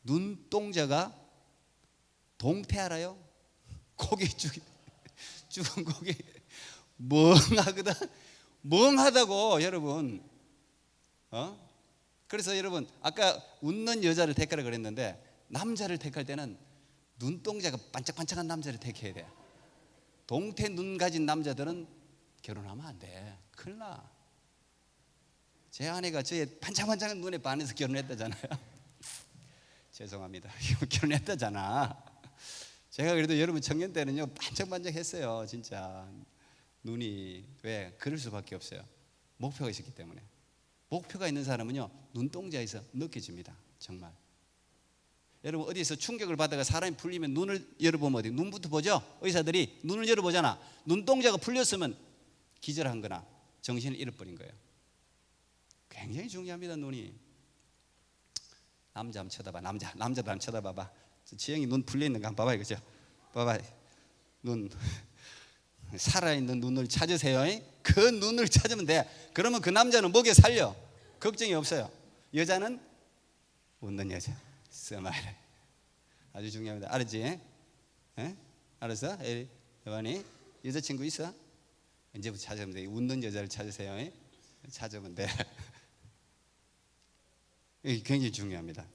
눈동자가 동태 알아요? 고개 죽은 고개 멍하거든. 멍하다고 여러분. 그래서 여러분 아까 웃는 여자를 택하라 그랬는데 남자를 택할 때는 눈동자가 반짝반짝한 남자를 택해야 돼. 동태 눈 가진 남자들은 결혼하면 안 돼. 큰일 나. 제 아내가 저의 반짝반짝한 눈에 반해서 결혼했다잖아요. 죄송합니다. 결혼했다잖아. 제가 그래도 여러분 청년 때는요 반짝반짝했어요. 진짜 눈이. 왜? 그럴 수밖에 없어요. 목표가 있었기 때문에. 목표가 있는 사람은요 눈동자에서 느껴집니다. 정말. 여러분 어디에서 충격을 받다가 사람이 풀리면 눈을 열어보면 어디? 눈부터 보죠. 의사들이 눈을 열어보잖아. 눈동자가 풀렸으면 기절한 거나 정신을 잃어버린 거예요. 굉장히 중요합니다. 눈이. 남자 한번 쳐다봐. 남자도 한번 쳐다봐봐. 지영이 눈 풀려있는 거 한번 봐봐. 이거죠. 봐봐. 눈 살아있는 눈을 찾으세요. 그 눈을 찾으면 돼. 그러면 그 남자는 목에 살려. 걱정이 없어요. 여자는 웃는 여자. 스마일. 아주 중요합니다. 알았지? 알았어? 여반이 여자친구 있어? 이제부터 찾으면 돼. 웃는 여자를 찾으세요. 찾으면 돼. 이게 굉장히 중요합니다.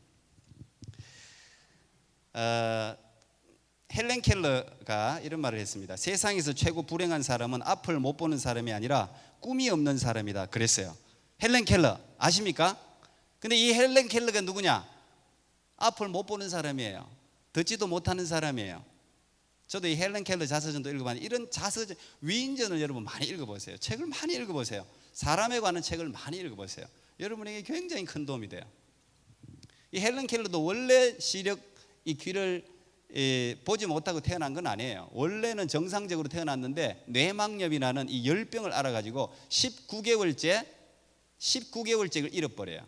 헬렌 켈러가 이런 말을 했습니다. 세상에서 최고 불행한 사람은 앞을 못 보는 사람이 아니라 꿈이 없는 사람이다 그랬어요. 헬렌 켈러 아십니까? 근데 이 헬렌 켈러가 누구냐? 앞을 못 보는 사람이에요. 듣지도 못하는 사람이에요. 저도 이 헬렌 켈러 자서전도 읽어봤는데 이런 자서전 위인전을 여러분 많이 읽어보세요. 책을 많이 읽어보세요. 사람에 관한 책을 많이 읽어보세요. 여러분에게 굉장히 큰 도움이 돼요. 이 헬런 켈러도 원래 시력 이 귀를 보지 못하고 태어난 건 아니에요. 원래는 정상적으로 태어났는데 뇌막염이라는 이 열병을 알아가지고 19개월째를 잃어버려요.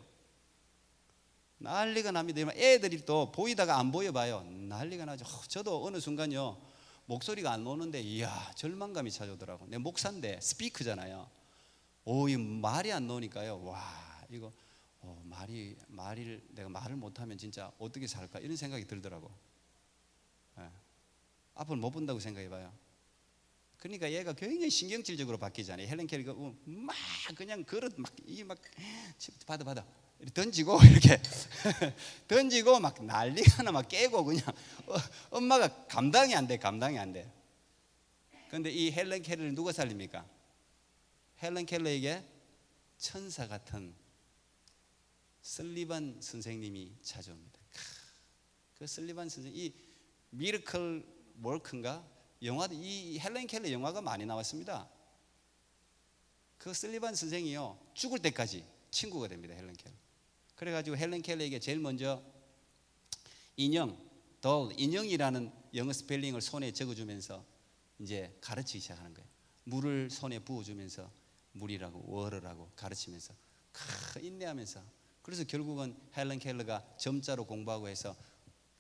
난리가 납니다. 애들이 또 보이다가 안 보여봐요. 난리가 나죠. 저도 어느 순간요 목소리가 안 나오는데 이야 절망감이 찾아오더라고. 내 목사인데 스피커잖아요. 이 말이 안 나오니까요. 와 이거 말을 내가 말을 못하면 진짜 어떻게 살까 이런 생각이 들더라고. 앞을 못 본다고 생각해봐요. 그러니까 얘가 굉장히 신경질적으로 바뀌잖아요. 헬런 켈러가 막 그냥 그릇 막 받아 던지고 이렇게 던지고 막 난리가 나 막 깨고 그냥 엄마가 감당이 안 돼. 그런데 이 헬런 켈러를 누가 살립니까? 헬런 켈러에게 천사 같은 설리반 선생님이 찾아옵니다. 그 설리반 선생님 이 미러클 워크인가 영화도 이 헬런 켈러 영화가 많이 나왔습니다. 그 설리반 선생이요 죽을 때까지 친구가 됩니다. 헬런 켈러. 그래가지고 헬런 켈러에게 제일 먼저 인형이라는 영어 스펠링을 손에 적어주면서 이제 가르치기 시작하는 거예요. 물을 손에 부어주면서 물이라고 워러라고 가르치면서 인내하면서 그래서 결국은 헬런 켈러가 점자로 공부하고 해서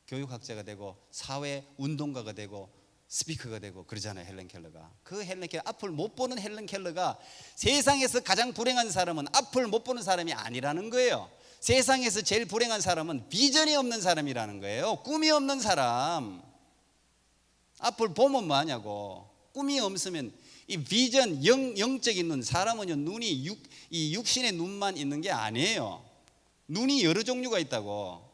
교육학자가 되고 사회 운동가가 되고 스피커가 되고 그러잖아요. 헬런 켈러가. 그 헬런 켈러 앞을 못 보는 헬런 켈러가 세상에서 가장 불행한 사람은 앞을 못 보는 사람이 아니라는 거예요. 세상에서 제일 불행한 사람은 비전이 없는 사람이라는 거예요. 꿈이 없는 사람. 앞을 보면 뭐하냐고. 꿈이 없으면 이 비전 영적인 눈 사람은요 눈이 이 육신의 눈만 있는 게 아니에요. 눈이 여러 종류가 있다고.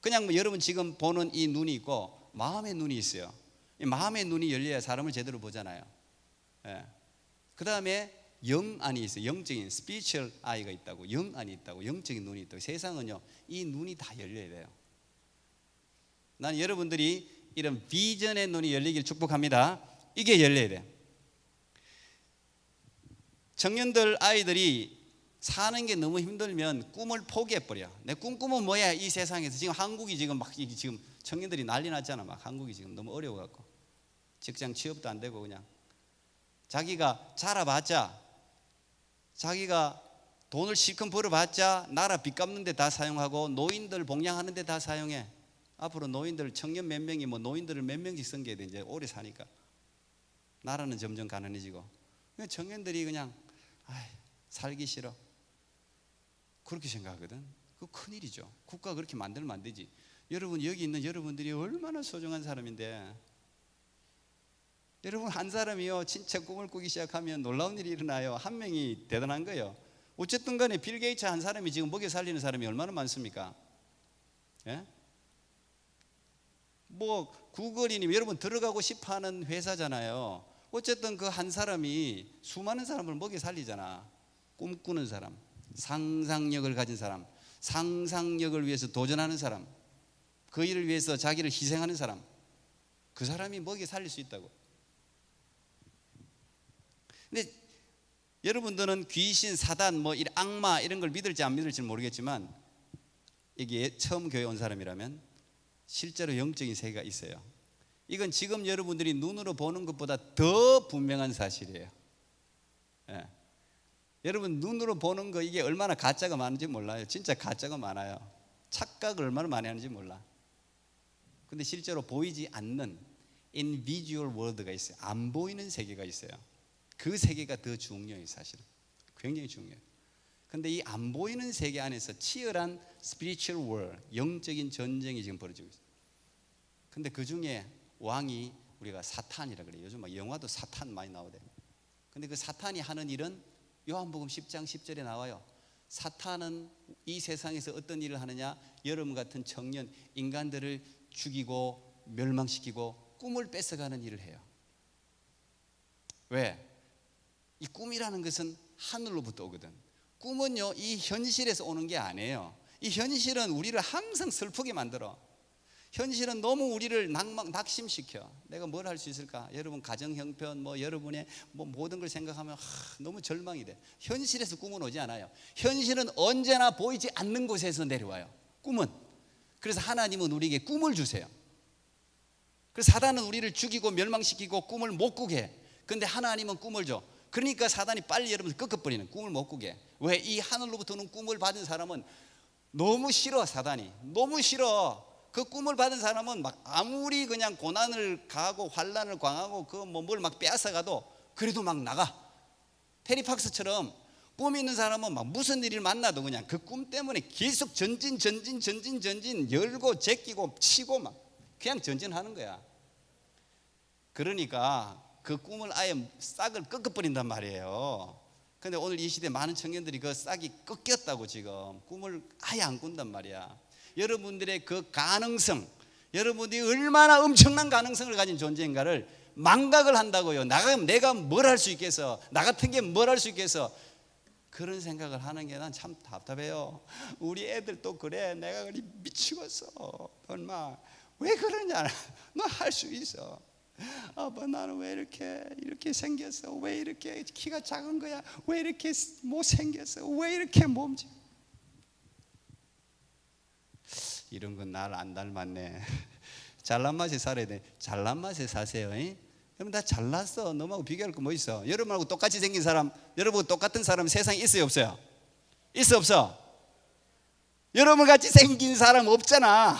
그냥 뭐 여러분 지금 보는 이 눈이 있고 마음의 눈이 있어요. 이 마음의 눈이 열려야 사람을 제대로 보잖아요. 그 다음에 영안이 있어요. 영적인 스피리추얼 아이가 있다고. 영안이 있다고. 영적인 눈이 있다고. 세상은요 이 눈이 다 열려야 돼요. 난 여러분들이 이런 비전의 눈이 열리길 축복합니다. 이게 열려야 돼. 청년들 아이들이 사는 게 너무 힘들면 꿈을 포기해버려. 내 꿈꾸면 뭐야 이 세상에서. 지금 한국이 지금 청년들이 난리 났잖아. 막 한국이 지금 너무 어려워갖고 직장 취업도 안 되고 그냥 자기가 자라봤자 자기가 돈을 실컷 벌어봤자 나라 빚 갚는 데 다 사용하고 노인들 봉양하는 데 다 사용해. 앞으로 노인들 청년 몇 명이 뭐 노인들을 몇 명씩 섬겨야 돼. 이제 오래 사니까 나라는 점점 가난해지고 청년들이 그냥 살기 싫어 그렇게 생각하거든. 그거 큰일이죠. 국가 그렇게 만들면 안 되지. 여러분 여기 있는 여러분들이 얼마나 소중한 사람인데 여러분 한 사람이요 진짜 꿈을 꾸기 시작하면 놀라운 일이 일어나요. 한 명이 대단한 거예요. 어쨌든 간에 빌 게이츠 한 사람이 지금 먹여 살리는 사람이 얼마나 많습니까? 예? 뭐 구글이니 여러분 들어가고 싶어하는 회사잖아요. 어쨌든 그 한 사람이 수많은 사람을 먹여 살리잖아. 꿈꾸는 사람, 상상력을 가진 사람, 상상력을 위해서 도전하는 사람, 그 일을 위해서 자기를 희생하는 사람, 그 사람이 먹여 살릴 수 있다고. 근데 여러분들은 귀신, 사단, 뭐 악마 이런 걸 믿을지 안 믿을지 모르겠지만 이게 처음 교회 온 사람이라면 실제로 영적인 세계가 있어요. 이건 지금 여러분들이 눈으로 보는 것보다 더 분명한 사실이에요. 예. 여러분 눈으로 보는 거 이게 얼마나 가짜가 많은지 몰라요. 진짜 가짜가 많아요. 착각을 얼마나 많이 하는지 몰라. 근데 실제로 보이지 않는 invisible world가 있어요. 안 보이는 세계가 있어요. 그 세계가 더 중요해요. 사실은 굉장히 중요해요. 근데 이 안 보이는 세계 안에서 치열한 spiritual war, 영적인 전쟁이 지금 벌어지고 있어요. 근데 그 중에 왕이 우리가 사탄이라 그래요. 요즘 막 영화도 사탄 많이 나오대. 근데 그 사탄이 하는 일은 요한복음 10장 10절에 나와요. 사탄은 이 세상에서 어떤 일을 하느냐? 여러분 같은 청년 인간들을 죽이고 멸망시키고 꿈을 뺏어가는 일을 해요. 왜? 이 꿈이라는 것은 하늘로부터 오거든. 꿈은요 이 현실에서 오는 게 아니에요. 이 현실은 우리를 항상 슬프게 만들어. 현실은 너무 우리를 낙심시켜. 내가 뭘 할 수 있을까? 여러분 가정 형편 뭐 여러분의 뭐 모든 걸 생각하면 너무 절망이 돼. 현실에서 꿈은 오지 않아요. 현실은 언제나 보이지 않는 곳에서 내려와요. 꿈은. 그래서 하나님은 우리에게 꿈을 주세요. 그래서 사단은 우리를 죽이고 멸망시키고 꿈을 못 꾸게 해. 근데 하나님은 꿈을 줘. 그러니까 사단이 빨리 여러분을 꺾어버리는, 꿈을 못 꾸게. 왜? 이 하늘로부터 오는 꿈을 받은 사람은 너무 싫어. 사단이 너무 싫어. 그 꿈을 받은 사람은 막 아무리 그냥 고난을 가하고 환난을 당하고 그 뭐 뭘 막 빼앗아가도 그래도 막 나가. 테리팍스처럼 꿈 있는 사람은 막 무슨 일을 만나도 그냥 그 꿈 때문에 계속 전진 열고 제끼고 치고 막 그냥 전진하는 거야. 그러니까 그 꿈을 아예 싹을 꺾어버린단 말이에요. 근데 오늘 이 시대 많은 청년들이 그 싹이 꺾였다고 지금 꿈을 아예 안 꾼단 말이야. 여러분들의 그 가능성, 여러분들이 얼마나 엄청난 가능성을 가진 존재인가를 망각을 한다고요. 내가 뭘 할 수 있겠어? 나 같은 게 뭘 할 수 있겠어? 그런 생각을 하는 게 난 참 답답해요. 우리 애들도 그래. 내가 그리 미치겠어. 엄마 왜 그러냐? 너 할 수 있어. 아빠 나는 왜 이렇게 생겼어? 왜 이렇게 키가 작은 거야? 왜 이렇게 못생겼어? 왜 이렇게 몸집? 이런 건 나를 안 닮았네. 잘난 맛에 살아야 돼. 잘난 맛에 사세요. 여러분 다 잘났어. 너하고 비교할 거 뭐 있어? 여러분하고 똑같이 생긴 사람, 여러분하고 똑같은 사람 세상에 있어요 없어요? 있어 없어? 여러분 같이 생긴 사람 없잖아.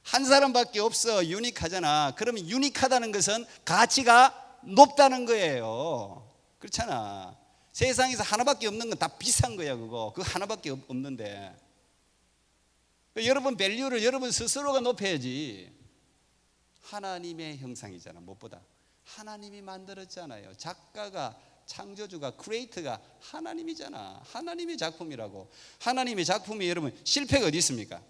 한 사람밖에 없어. 유니크하잖아. 그러면 유니크하다는 것은 가치가 높다는 거예요. 그렇잖아. 세상에서 하나밖에 없는 건 다 비싼 거야. 그거 하나밖에 없는데 여러분 밸류를 여러분 스스로가 높여야지. 하나님의 형상이잖아. 무엇보다 하나님이 만들었잖아요. 작가가, 창조주가, 크리에이터가 하나님이잖아. 하나님의 작품이라고. 하나님의 작품이 여러분 실패가 어디 있습니까?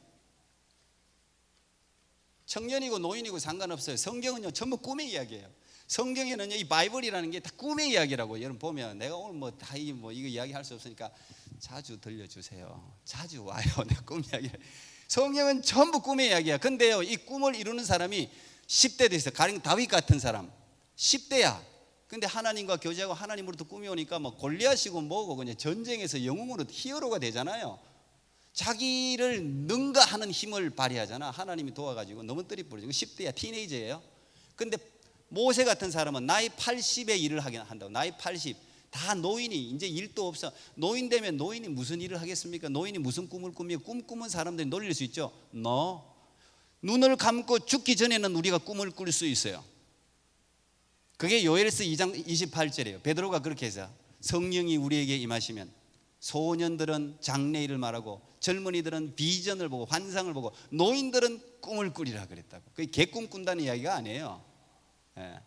청년이고 노인이고 상관없어요. 성경은요 전부 꿈의 이야기예요. 성경에는요 이 바이블이라는 게 다 꿈의 이야기라고. 여러분 보면 내가 오늘 뭐 다 이거 이야기할 수 없으니까 자주 들려주세요. 자주 와요. 내가 꿈 이야기. 성경은 전부 꿈의 이야기야. 근데요 이 꿈을 이루는 사람이 10대 됐어요. 가령 다윗 같은 사람 10대야. 근데 하나님과 교제하고 하나님으로부터 꿈이 오니까 뭐 골리앗이고 뭐고 그냥 전쟁에서 영웅으로 히어로가 되잖아요. 자기를 능가하는 힘을 발휘하잖아. 하나님이 도와가지고 넘어뜨리 버리죠. 10대야. 티네이저예요. 근데 모세 같은 사람은 나이 80에 일을 하긴 한다고. 나이 80 다 노인이 이제 일도 없어. 노인 되면 노인이 무슨 일을 하겠습니까? 노인이 무슨 꿈을 꾸며? 꿈 꾸는 사람들이 놀릴 수 있죠. 눈을 감고 죽기 전에는 우리가 꿈을 꿀 수 있어요. 그게 요엘서 2장 28절이에요. 베드로가 그렇게 해서 성령이 우리에게 임하시면 소년들은 장래일을 말하고 젊은이들은 비전을 보고 환상을 보고 노인들은 꿈을 꾸리라 그랬다고. 그게 개꿈 꾼다는 이야기가 아니에요. 예.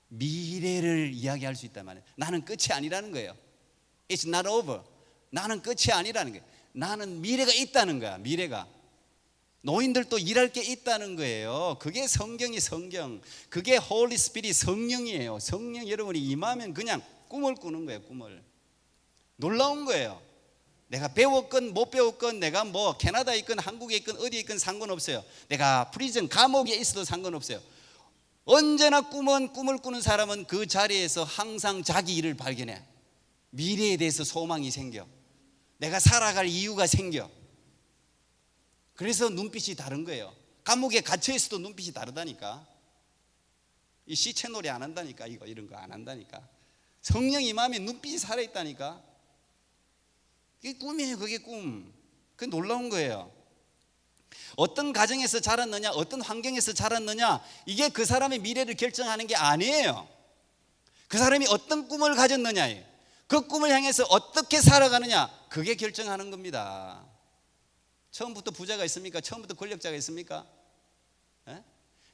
미래를 이야기할 수 있단 말이에요. 나는 끝이 아니라는 거예요. It's not over. 나는 끝이 아니라는 거예요. 나는 미래가 있다는 거야. 미래가. 노인들도 일할 게 있다는 거예요. 그게 성경이 성경. 그게 홀리 스피릿 성령이에요. 성령 여러분이 임하면 그냥 꿈을 꾸는 거예요. 꿈을. 놀라운 거예요. 내가 배웠건 못 배웠건 내가 뭐 캐나다에 있건 한국에 있건 어디에 있건 상관없어요. 내가 프리즌 감옥에 있어도 상관없어요. 언제나 꿈을 꾸는 사람은 그 자리에서 항상 자기 일을 발견해. 미래에 대해서 소망이 생겨. 내가 살아갈 이유가 생겨. 그래서 눈빛이 다른 거예요. 감옥에 갇혀 있어도 눈빛이 다르다니까. 이 시체 놀이 안 한다니까. 이런 거 안 한다니까. 성령 임하면 눈빛이 살아있다니까. 그게 꿈이에요. 그게 꿈. 그게 놀라운 거예요. 어떤 가정에서 자랐느냐, 어떤 환경에서 자랐느냐, 이게 그 사람의 미래를 결정하는 게 아니에요. 그 사람이 어떤 꿈을 가졌느냐, 그 꿈을 향해서 어떻게 살아가느냐, 그게 결정하는 겁니다. 처음부터 부자가 있습니까? 처음부터 권력자가 있습니까? 에?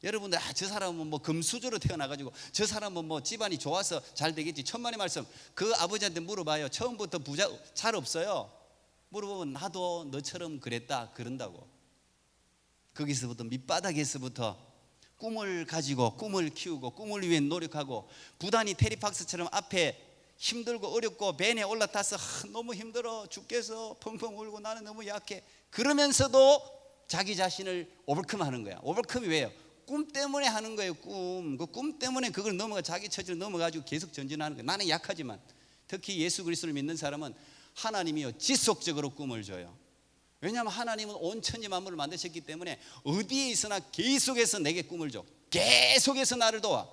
여러분들 저 사람은 뭐 금수저로 태어나가지고 저 사람은 뭐 집안이 좋아서 잘 되겠지. 천만의 말씀. 그 아버지한테 물어봐요. 처음부터 부자 잘 없어요. 물어보면 나도 너처럼 그랬다 그런다고. 거기서부터 밑바닥에서부터 꿈을 가지고 꿈을 키우고 꿈을 위해 노력하고 부단히 테리팍스처럼 앞에 힘들고 어렵고 벤에 올라타서 너무 힘들어 죽겠어 펑펑 울고 나는 너무 약해 그러면서도 자기 자신을 오버컴하는 거야. 오버컴이 왜요? 꿈 때문에 하는 거예요. 그 꿈 때문에 그걸 자기 처지를 넘어가지고 계속 전진하는 거예요. 나는 약하지만 특히 예수 그리스도를 믿는 사람은 하나님이요 지속적으로 꿈을 줘요. 왜냐하면 하나님은 온 천지 만물을 만드셨기 때문에 어디에 있으나 계속해서 내게 꿈을 줘. 계속해서 나를 도와.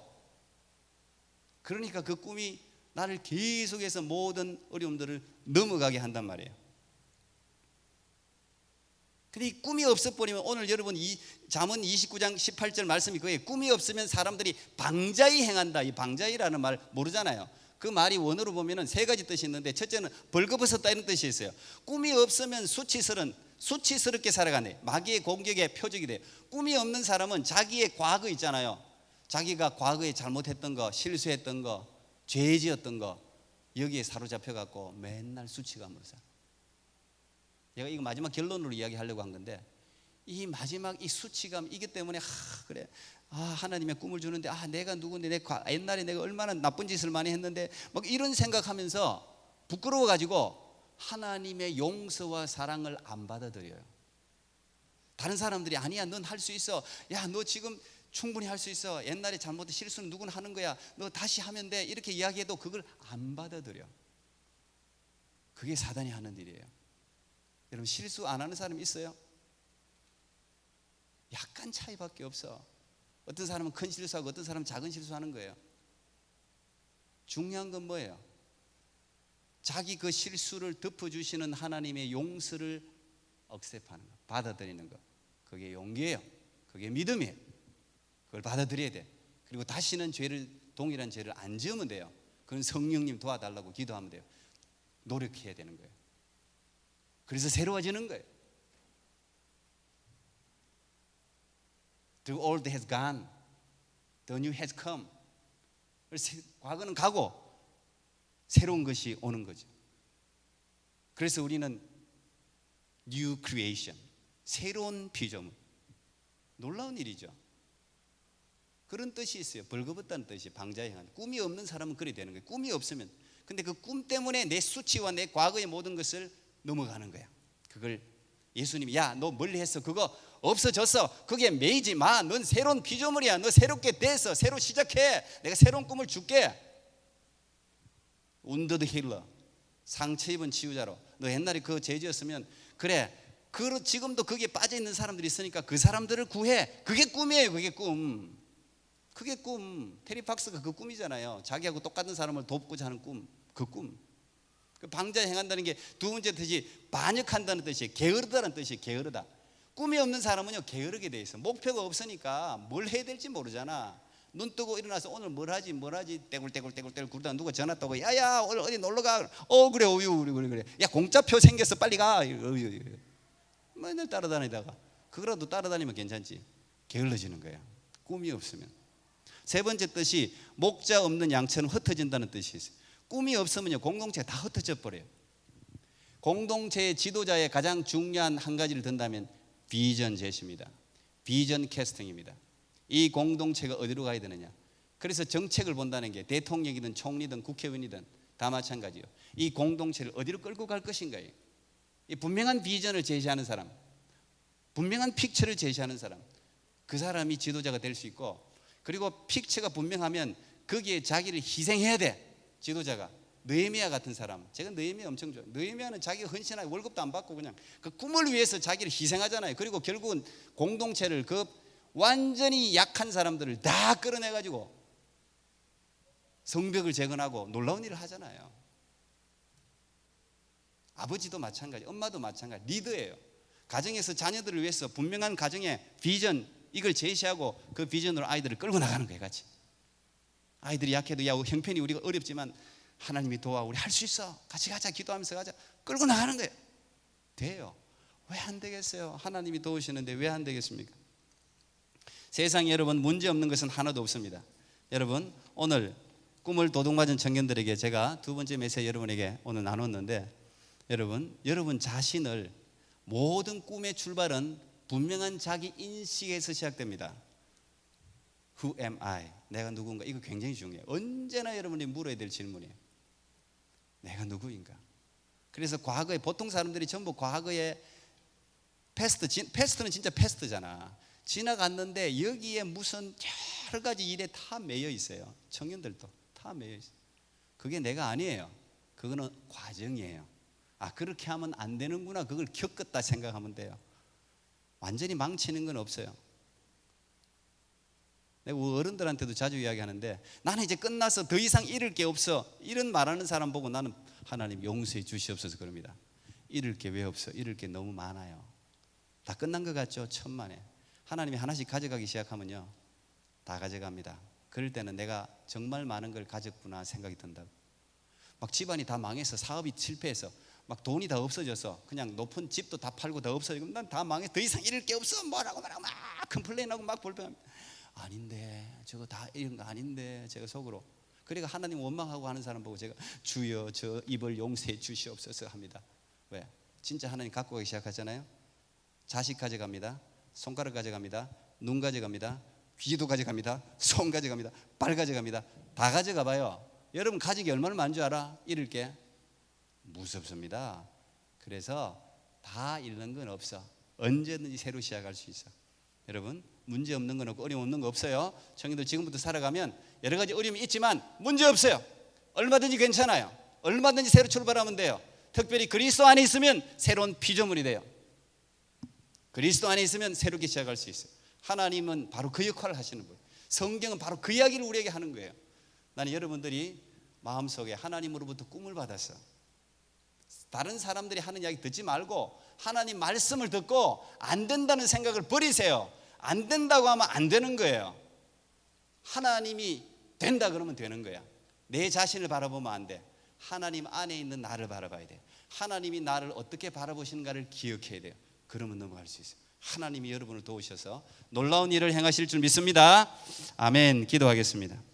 그러니까 그 꿈이 나를 계속해서 모든 어려움들을 넘어가게 한단 말이에요. 근데 이 꿈이 없어버리면, 오늘 여러분 이 잠언 29장 18절 말씀이 그거예요. 꿈이 없으면 사람들이 방자히 행한다. 이 방자히라는 말 모르잖아요. 그 말이 원어로 보면은 세 가지 뜻이 있는데, 첫째는 벌거벗었다 이런 뜻이 있어요. 꿈이 없으면 수치스럽게 살아가네. 마귀의 공격에 표적이 돼요. 꿈이 없는 사람은 자기의 과거 있잖아요. 자기가 과거에 잘못했던 거, 실수했던 거, 죄 지었던 거, 여기에 사로잡혀 갖고 맨날 수치감으로 살아. 제가 이거 마지막 결론으로 이야기하려고 한 건데, 이 마지막 이 수치감, 이게 때문에 그래, 하나님의 꿈을 주는데 내가 누군데, 옛날에 내가 얼마나 나쁜 짓을 많이 했는데, 막 이런 생각하면서 부끄러워 가지고 하나님의 용서와 사랑을 안 받아들여요. 다른 사람들이 아니야, 넌 할 수 있어, 야 너 지금 충분히 할 수 있어, 옛날에 잘못된 실수는 누구나 하는 거야, 너 다시 하면 돼, 이렇게 이야기해도 그걸 안 받아들여. 그게 사단이 하는 일이에요. 여러분, 실수 안 하는 사람 있어요? 약간 차이밖에 없어. 어떤 사람은 큰 실수하고 어떤 사람은 작은 실수하는 거예요. 중요한 건 뭐예요? 자기 그 실수를 덮어주시는 하나님의 용서를 억셉하는 거, 받아들이는 거. 그게 용기예요. 그게 믿음이에요. 그걸 받아들여야 돼. 그리고 다시는 동일한 죄를 안 지으면 돼요. 그건 성령님 도와달라고 기도하면 돼요. 노력해야 되는 거예요. 그래서 새로워지는 거예요. The old has gone, the new has come. 과거는 가고 새로운 것이 오는 거죠. 그래서 우리는 new creation, 새로운 피조물. 놀라운 일이죠. 그런 뜻이 있어요. 벌거벗다는 뜻이 방자히 행한. 꿈이 없는 사람은 그리 되는 거예요. 꿈이 없으면. 근데 그 꿈 때문에 내 수치와 내 과거의 모든 것을 넘어가는 거야. 그걸 예수님이, 야 너 멀리 했어, 그거 없어졌어, 그게 매이지 마, 넌 새로운 피조물이야, 너 새롭게 됐어, 새로 시작해, 내가 새로운 꿈을 줄게. 운더드 힐러, 상처 입은 치유자로. 너 옛날에 그 죄 지었으면 그래, 지금도 거기에 빠져 있는 사람들이 있으니까 그 사람들을 구해. 그게 꿈이에요. 그게 꿈. 그게 꿈. 테리 팍스가 그 꿈이잖아요. 자기하고 똑같은 사람을 돕고자 하는 꿈. 그 꿈. 그 방자에 행한다는 게 두 번째 뜻이 반역한다는 뜻이에요. 게으르다는 뜻이에요. 게으르다. 꿈이 없는 사람은요, 게으르게 돼 있어. 목표가 없으니까 뭘 해야 될지 모르잖아. 눈 뜨고 일어나서 오늘 뭘 하지 떼굴떼굴 굴다 누가 전화 떠고, 야야 오늘 어디 놀러 가. 그래, 그래. 야 공짜표 생겼어, 빨리 가. 맨날 따라다니다가, 그거라도 따라다니면 괜찮지. 게을러지는 거야, 꿈이 없으면. 세 번째 뜻이 목자 없는 양처럼 흩어진다는 뜻이 있어요. 꿈이 없으면요, 공동체가 다 흩어져 버려요. 공동체의 지도자의 가장 중요한 한 가지를 든다면 비전 제시입니다. 비전 캐스팅입니다. 이 공동체가 어디로 가야 되느냐. 그래서 정책을 본다는 게 대통령이든 총리든 국회의원이든 다 마찬가지예요. 이 공동체를 어디로 끌고 갈 것인가요. 이 분명한 비전을 제시하는 사람, 분명한 픽처를 제시하는 사람, 그 사람이 지도자가 될 수 있고, 그리고 픽처가 분명하면 거기에 자기를 희생해야 돼. 지도자가 느헤미야 같은 사람, 제가 느헤미야 엄청 좋아해요. 느헤미야는 자기가 헌신하고 월급도 안 받고 그냥 그 꿈을 위해서 자기를 희생하잖아요. 그리고 결국은 공동체를, 그 완전히 약한 사람들을 다 끌어내가지고 성벽을 재건하고 놀라운 일을 하잖아요. 아버지도 마찬가지, 엄마도 마찬가지, 리더예요. 가정에서 자녀들을 위해서 분명한 가정의 비전, 이걸 제시하고 그 비전으로 아이들을 끌고 나가는 거예요. 같이 아이들이 약해도, 야 형편이 우리가 어렵지만 하나님이 도와, 우리 할 수 있어, 같이 가자, 기도하면서 가자, 끌고 나가는 거예요. 돼요. 왜 안 되겠어요? 하나님이 도우시는데 왜 안 되겠습니까? 세상에 여러분, 문제 없는 것은 하나도 없습니다. 여러분, 오늘 꿈을 도둑맞은 청년들에게 제가 두 번째 메시지 여러분에게 오늘 나눴는데, 여러분 자신을, 모든 꿈의 출발은 분명한 자기 인식에서 시작됩니다. Who am I? 내가 누군가? 이거 굉장히 중요해요. 언제나 여러분이 물어야 될 질문이에요. 내가 누구인가? 그래서 과거에, 보통 사람들이 전부 과거에 패스트는 진짜 패스트잖아. 지나갔는데 여기에 무슨 여러 가지 일에 다 매여 있어요. 청년들도 다 매여 있어요. 그게 내가 아니에요. 그거는 과정이에요. 그렇게 하면 안 되는구나, 그걸 겪었다 생각하면 돼요. 완전히 망치는 건 없어요. 내가 어른들한테도 자주 이야기하는데, 나는 이제 끝나서 더 이상 잃을 게 없어, 이런 말하는 사람 보고 나는 하나님 용서해 주시옵소서 그럽니다. 잃을 게 왜 없어? 잃을 게 너무 많아요. 다 끝난 것 같죠? 천만에. 하나님이 하나씩 가져가기 시작하면요, 다 가져갑니다. 그럴 때는 내가 정말 많은 걸 가졌구나 생각이 든다고. 막 집안이 다 망해서, 사업이 실패해서, 막 돈이 다 없어져서, 그냥 높은 집도 다 팔고 다 없어지고, 난 다 망해, 더 이상 잃을 게 없어, 뭐라고 막 컴플레인하고 막 불평합니다. 아닌데, 저거 다 이런 거 아닌데, 제가 속으로. 그러니까 하나님 원망하고 하는 사람 보고 제가 주여 저 입을 용서해 주시옵소서 합니다. 왜? 진짜 하나님 갖고 가기 시작하잖아요. 자식 가져갑니다. 손가락 가져갑니다. 눈 가져갑니다. 귀도 가져갑니다. 손 가져갑니다. 발 가져갑니다. 다 가져가 봐요. 여러분 가족이 얼마나 많은 줄 알아? 잃을 게 무섭습니다. 그래서 다 잃는 건 없어. 언제든지 새로 시작할 수 있어. 여러분 문제 없는 건 없고 어려움 없는 거 없어요. 청년들 지금부터 살아가면 여러 가지 어려움이 있지만 문제 없어요. 얼마든지 괜찮아요. 얼마든지 새로 출발하면 돼요. 특별히 그리스도 안에 있으면 새로운 피조물이 돼요. 그리스도 안에 있으면 새롭게 시작할 수 있어요. 하나님은 바로 그 역할을 하시는 거예요. 성경은 바로 그 이야기를 우리에게 하는 거예요. 나는 여러분들이 마음속에 하나님으로부터 꿈을 받았어. 다른 사람들이 하는 이야기 듣지 말고 하나님 말씀을 듣고 안 된다는 생각을 버리세요. 안 된다고 하면 안 되는 거예요. 하나님이 된다 그러면 되는 거야. 내 자신을 바라보면 안 돼. 하나님 안에 있는 나를 바라봐야 돼. 하나님이 나를 어떻게 바라보시는가를 기억해야 돼요. 그러면 넘어갈 수 있어요. 하나님이 여러분을 도우셔서 놀라운 일을 행하실 줄 믿습니다. 아멘. 기도하겠습니다.